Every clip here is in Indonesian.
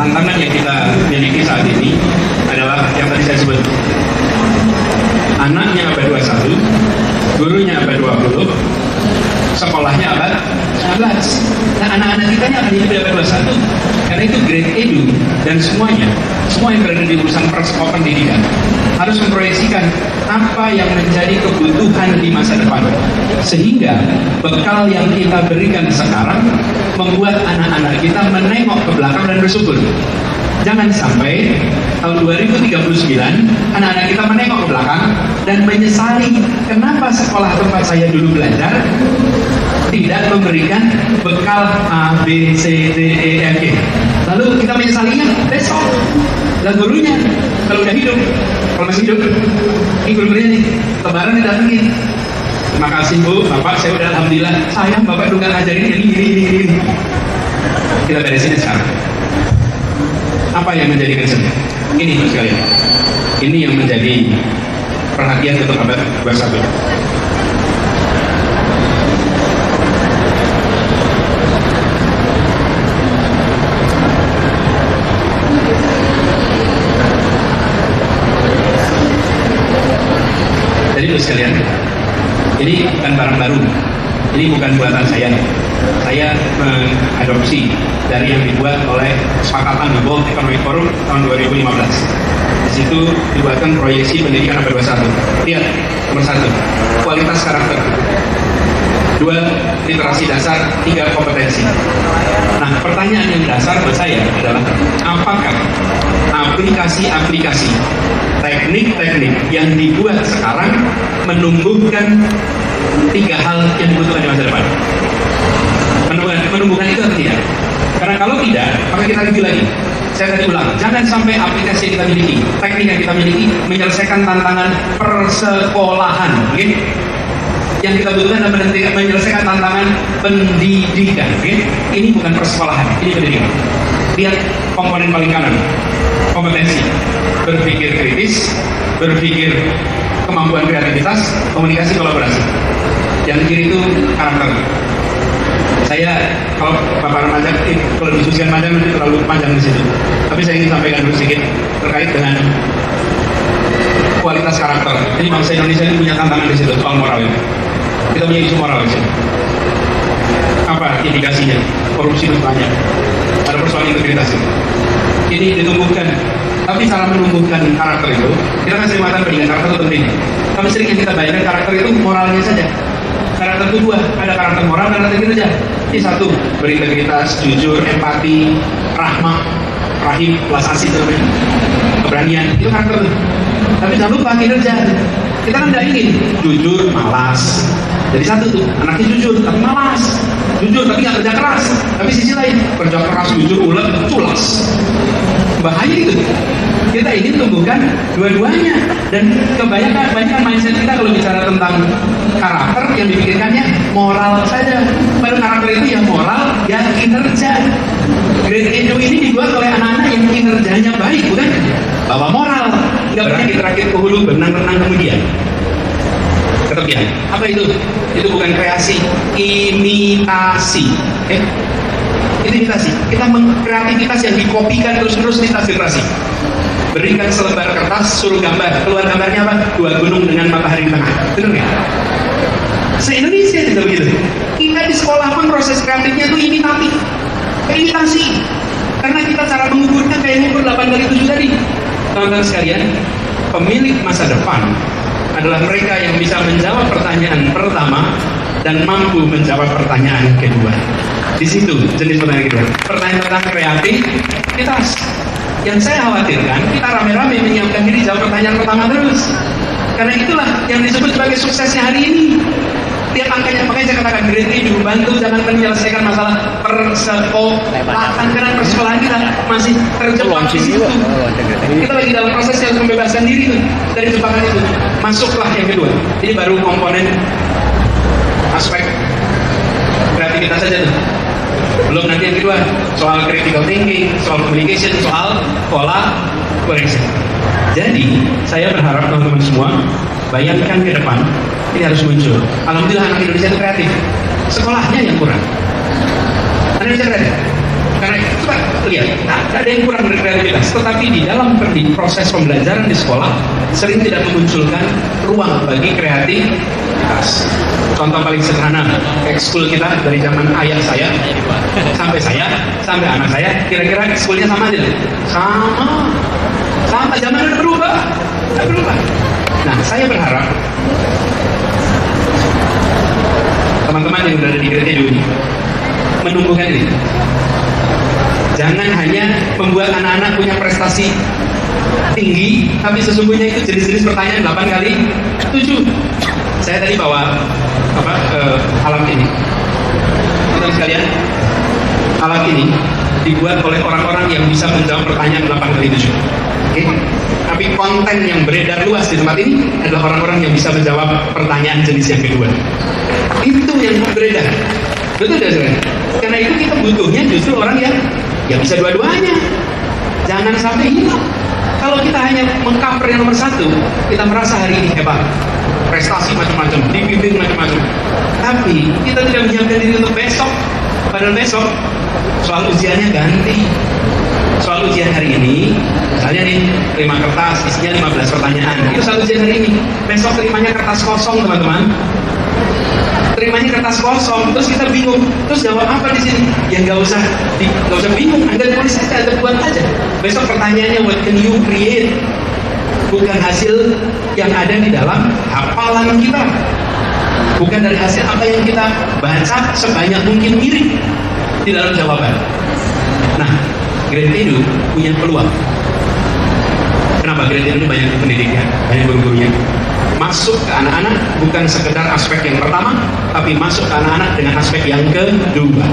tantangan yang kita miliki saat ini adalah yang tadi saya sebut. Anaknya abad 21, gurunya abad 20, sekolahnya abad 19. Nah, anak-anak kita yang akan hidup di abad 21, karena itu great edu dan semuanya, semua yang berada di urusan pendidikan harus memproyeksikan apa yang menjadi kebutuhan di masa depan, sehingga bekal yang kita berikan sekarang membuat anak-anak kita menengok ke belakang dan bersyukur. Jangan sampai tahun 2039 anak-anak kita menengok ke belakang dan menyesali kenapa sekolah tempat saya dulu belajar tidak memberikan bekal A, B, C, D, E, F, G. Lalu kita menyesalinya besok. Dan gurunya kalau udah hidup, kalau masih hidup, ini guru-gurunya nih, lebaran didatengin. Terima kasih Bu, Bapak, saya udah alhamdulillah. Sayang Bapak juga ngajarin ini. Kita beresin sekarang. Apa yang menjadi concern? Ini Mas sekalian. Ini yang menjadi perhatian untuk abad 21. Jadi Mas sekalian, ini bukan barang baru. Ini bukan buatan saya. Saya mengadopsi dari yang dibuat oleh Kesepakatan World Economic Forum tahun 2015. Di situ dibuatkan proyeksi pendidikan abad 21. Lihat, nomor 1, kualitas karakter. 2, literasi dasar. 3, kompetensi. Nah, pertanyaan yang dasar buat saya adalah, apakah aplikasi-aplikasi teknik-teknik yang dibuat sekarang menumbuhkan 3 hal yang dibutuhkan di masa depan? Menumbuhkan itu atau tidak? Karena kalau tidak, maka kita review lagi. Saya tadi ulang, jangan sampai aplikasi yang kita miliki, teknik yang kita miliki menyelesaikan tantangan persekolahan, okay? Yang kita butuhkan adalah menyelesaikan tantangan pendidikan, okay? Ini bukan persekolahan, ini pendidikan. Lihat komponen paling kanan, kompetensi, berpikir kritis, berpikir kemampuan kreativitas, komunikasi, kolaborasi. Yang kiri itu karakter. Saya kalau paparan panjang, kalau diskusikan panjang nanti terlalu panjang di situ. Tapi saya ingin sampaikan dulu sedikit terkait dengan kualitas karakter. Jadi bangsa Indonesia ini punya tantangan di situ soal moral ini. Kita punya isu moral di sini. Apa indikasinya? Korupsi itu banyak. Ada persoalan integritas itu. Ini ditumbuhkan. Tapi cara menumbuhkan karakter itu, kita kan sering mengatakan pendidikan karakter itu penting. Tapi sering yang kita bayangkan karakter itu moralnya saja. Karakter itu 2, ada karakter moral dan karakter kinerja. Ini 1, berintegritas, jujur, empati, rahmah, rahim, kelas asih, keberanian, itu karakter itu. Tapi jangan lupa kinerja. Kita kan tidak ingin jujur, malas. Jadi 1 tuh, anaknya jujur tapi malas, jujur tapi nggak kerja keras. Tapi sisi lain, kerja keras, jujur, ulet, culas. Bahaya itu. Kita ingin tumbuhkan dua-duanya. Dan kebanyakan mindset kita kalau bicara tentang karakter yang dipikirkannya moral saja. Padahal karakter itu ya moral, ya kinerja. Great edu ini dibuat oleh anak-anak yang kinerjanya baik, bukan bawa moral. Nggak pernah diterakit ke hulu, benang-benang kemudian. Ketepian. Apa itu? Itu bukan kreasi, imitasi. Imitasi. Kita kreativitas yang dikopikan terus-menerus lintas generasi. Berikan selembar kertas, suruh gambar. Keluar gambarnya apa? 2 gunung dengan matahari di tengah. Benar nggak? Se-Indonesia juga begitu. Kita di sekolah pun proses kreatifnya itu imitatif. Imitasi. Karena kita cara mengukurnya kayak ngukur 8 kali 7 tadi. Teman-teman sekalian, pemilik masa depan adalah mereka yang bisa menjawab pertanyaan pertama dan mampu menjawab pertanyaan kedua. Di situ jenis pertanyaan kedua. Pertanyaan tentang kreativitas. Yang saya khawatirkan, kita rame-rame menyiapkan diri jawab pertanyaan pertama terus. Karena itulah yang disebut sebagai suksesnya hari ini. Lihat angkanya, makanya saya katakan Great Edu bantu jangan menyelesaikan masalah persekolahan, karena persekolahan kita masih terjebak di situ. Kita lagi dalam proses yang membebaskan diri dari jebakan itu. Masuklah yang kedua. Ini baru komponen aspek kreativitas saja tuh. Belum nanti yang kedua, soal critical thinking, soal communication, soal collaboration. Jadi, saya berharap teman-teman semua bayangkan ke depan, ini harus muncul. Alhamdulillah anak Indonesia itu kreatif. Sekolahnya yang kurang. Anak Indonesia kreatif. Karena coba lihat, ada yang kurang dari kreativitas. Tetapi di dalam proses pembelajaran di sekolah sering tidak memunculkan ruang bagi kreativitas. Contoh paling sederhana, ekskul kita dari zaman ayah saya sampai anak saya, kira-kira ekskulnya sama aja? Sama, zaman udah berubah. Nah, saya berharap teman-teman yang berada di gereja ini menumbuhkan ini. Jangan hanya membuat anak-anak punya prestasi tinggi, tapi sesungguhnya itu jenis-jenis pertanyaan 8 kali 7. Saya tadi bawa alat ini. Teman-teman sekalian, alat ini dibuat oleh orang-orang yang bisa menjawab pertanyaan 8 kali 7. Okay? Tapi konten yang beredar luas di tempat ini adalah orang-orang yang bisa menjawab pertanyaan jenis yang kedua. Itu yang beredar. Betul tidak, saudara? Karena itu kita butuhnya justru orang yang bisa dua-duanya. Jangan sampai hilang. Kalau kita hanya mengcover yang nomor 1, kita merasa hari ini hebat, prestasi macam-macam, dibimbing macam-macam. Tapi kita tidak menyiapkan diri untuk besok. Padahal besok soal ujiannya ganti. Soal ujian hari ini, misalnya nih 5 kertas, isinya 15 pertanyaan. Itu soal ujian hari ini. Besok terimanya kertas kosong, teman-teman. Terimanya kertas kosong, terus kita bingung. Terus jawab apa di sini? Ya nggak usah bingung. Anda tulis aja, Anda buat aja. Besok pertanyaannya, what can you create? Bukan hasil yang ada di dalam hafalan kita. Bukan dari hasil apa yang kita baca sebanyak mungkin mirip di dalam jawaban. Nah, Gereja Edu punya peluang. Kenapa Gereja Edu banyak pendidiknya, banyak guru-gurunya? Masuk ke anak-anak bukan sekedar aspek yang pertama, tapi masuk ke anak-anak dengan aspek yang kedua.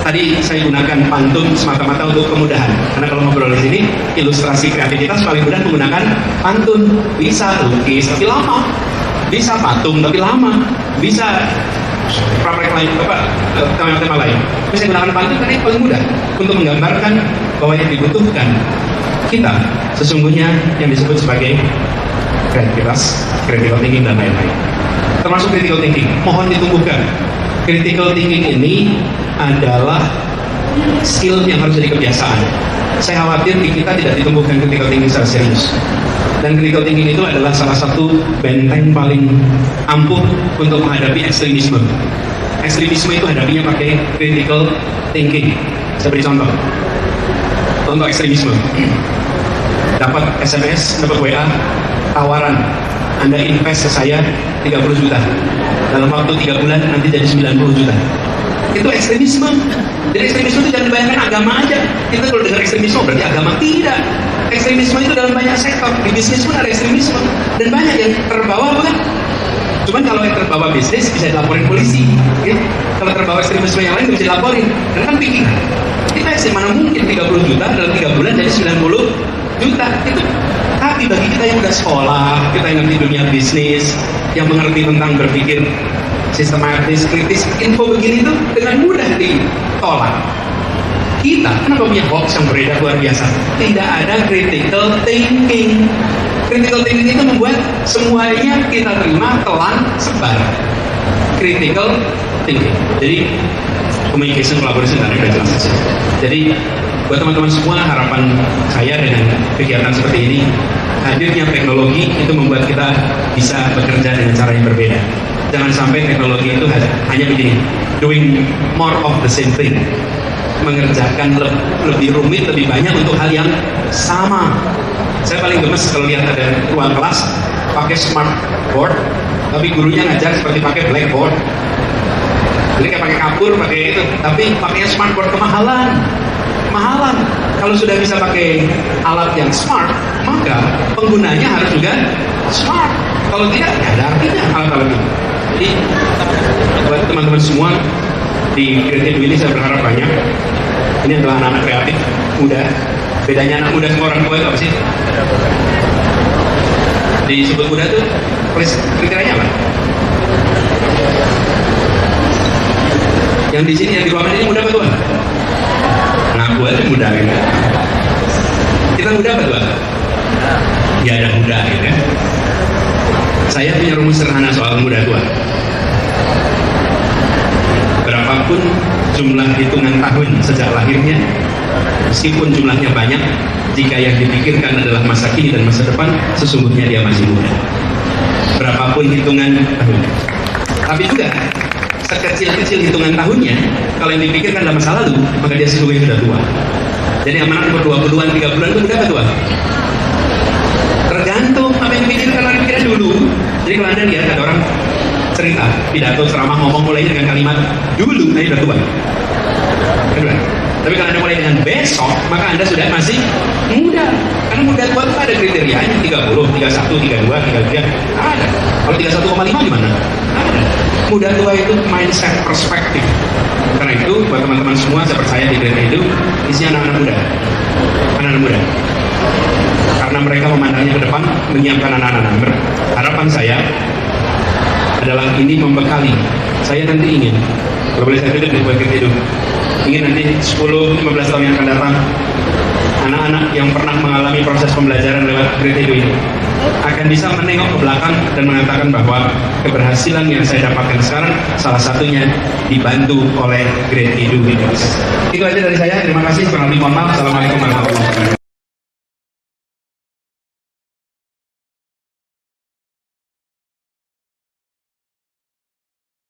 Tadi saya gunakan pantun semata-mata untuk kemudahan. Karena kalau ngobrol di sini, ilustrasi kreativitas paling mudah menggunakan pantun. Bisa lukis tapi lama, bisa patung tapi lama, bisa proyek lain, tema-tema lain. Tapi saya gunakan pantun karena itu paling mudah untuk menggambarkan bahwa yang dibutuhkan kita sesungguhnya yang disebut sebagai kreativitas, critical thinking dan lain-lain. Termasuk critical thinking, mohon ditumbuhkan. Critical thinking ini adalah skill yang harus jadi kebiasaan. Saya khawatir di kita tidak ditumbuhkan critical thinking secara serius. Dan critical thinking itu adalah salah satu benteng paling ampuh untuk menghadapi ekstremisme. Ekstremisme itu hadapinya pakai critical thinking. Saya beri contoh. Contoh ekstremisme. Dapat SMS, dapat WA, tawaran, Anda invest ke saya 30 juta. Dalam waktu 3 bulan nanti jadi 90 juta. Itu ekstremisme. Jadi ekstremisme itu jangan dibayangkan agama aja. Kita kalau dengar ekstremisme berarti agama, tidak. Ekstremisme itu dalam banyak sektor. Di bisnis pun ada ekstremisme. Dan banyak yang terbawa bukan? Cuman kalau yang terbawa bisnis bisa dilaporin polisi. Ya? Kalau terbawa ekstremisme yang lain bisa dilaporin. Karena kan pikiran. Kita mana mungkin 30 juta dalam 3 bulan jadi 90 juta. Itu. Tapi bagi kita yang udah sekolah, kita yang ngerti dunia bisnis, yang mengerti tentang berpikir sistematis, kritis, info begini itu dengan mudah ditolak. Kita kenapa punya hoax yang beredar luar biasa? Tidak ada critical thinking. Critical thinking itu membuat semuanya kita terima, telan, sebar. Critical thinking. Jadi communication, collaboration, dan udah jelas saja. Jadi buat teman-teman semua, harapan saya dengan kegiatan seperti ini, hadirnya teknologi itu membuat kita bisa bekerja dengan cara yang berbeda. Jangan sampai teknologi itu hanya begini, doing more of the same thing, mengerjakan lebih rumit, lebih banyak untuk hal yang sama. Saya paling gemes kalau lihat ada ruang kelas pakai smart board, tapi gurunya ngajar seperti pakai blackboard. Jadi kayak pakai kapur, pakai itu, tapi pakainya smart board, kemahalan. Kalau sudah bisa pakai alat yang smart, maka penggunanya harus juga smart. Kalau tidak, ya ada artinya alat-alat itu. Jadi buat teman-teman semua di Gereja Edu ini saya berharap banyak. Ini adalah anak-anak kreatif, muda. Bedanya anak muda sama orang tua itu apa sih? Disebut muda tuh kriterianya apa? Yang di sini, yang di ruangan ini muda apa tua? Ngaku aja muda gitu. Kita muda apa tua? Ya ada muda gitu ya. Saya punya rumus sederhana soal muda tua. Berapa berapapun jumlah hitungan tahun sejak lahirnya, meskipun jumlahnya banyak, jika yang dipikirkan adalah masa kini dan masa depan, sesungguhnya dia masih muda. Berapapun hitungan tahun. Tapi juga sekecil-kecil hitungan tahunnya, kalau yang dipikirkan adalah masa lalu, maka dia sesungguhnya sudah tua. Jadi amanat umur 20-an, 30-an itu udah tua. Tergantung apa yang dipikirkan, orang pikiran dulu. Jadi kalau Anda lihat ada orang cerita, pidato, ceramah, ngomong mulai dengan kalimat dulu, nah sudah tua. Kedua. Tapi kalau Anda mulai dengan besok, maka Anda sudah masih muda. Karena muda tua itu ada kriterianya, 30, 31, 32, 33, ada. Kalau 31,5 gimana? Ada. Muda tua itu mindset perspektif. Karena itu, buat teman-teman semua, saya percaya di Grade itu isinya anak-anak muda. Anak-anak muda. Karena mereka memandangnya ke depan, menyiapkan anak-anak. Harapan saya adalah ini membekali. Saya nanti ingin, kalau boleh saya tutup di buat Grade itu, ingin nanti 10-15 tahun yang akan datang, anak-anak yang pernah mengalami proses pembelajaran lewat Grade Edu ini akan bisa menengok ke belakang dan mengatakan bahwa keberhasilan yang saya dapatkan sekarang salah satunya dibantu oleh Grade Edu ini. Itu aja dari saya. Terima kasih. Kurang lebih mohon maaf. Assalamualaikum warahmatullahi wabarakatuh.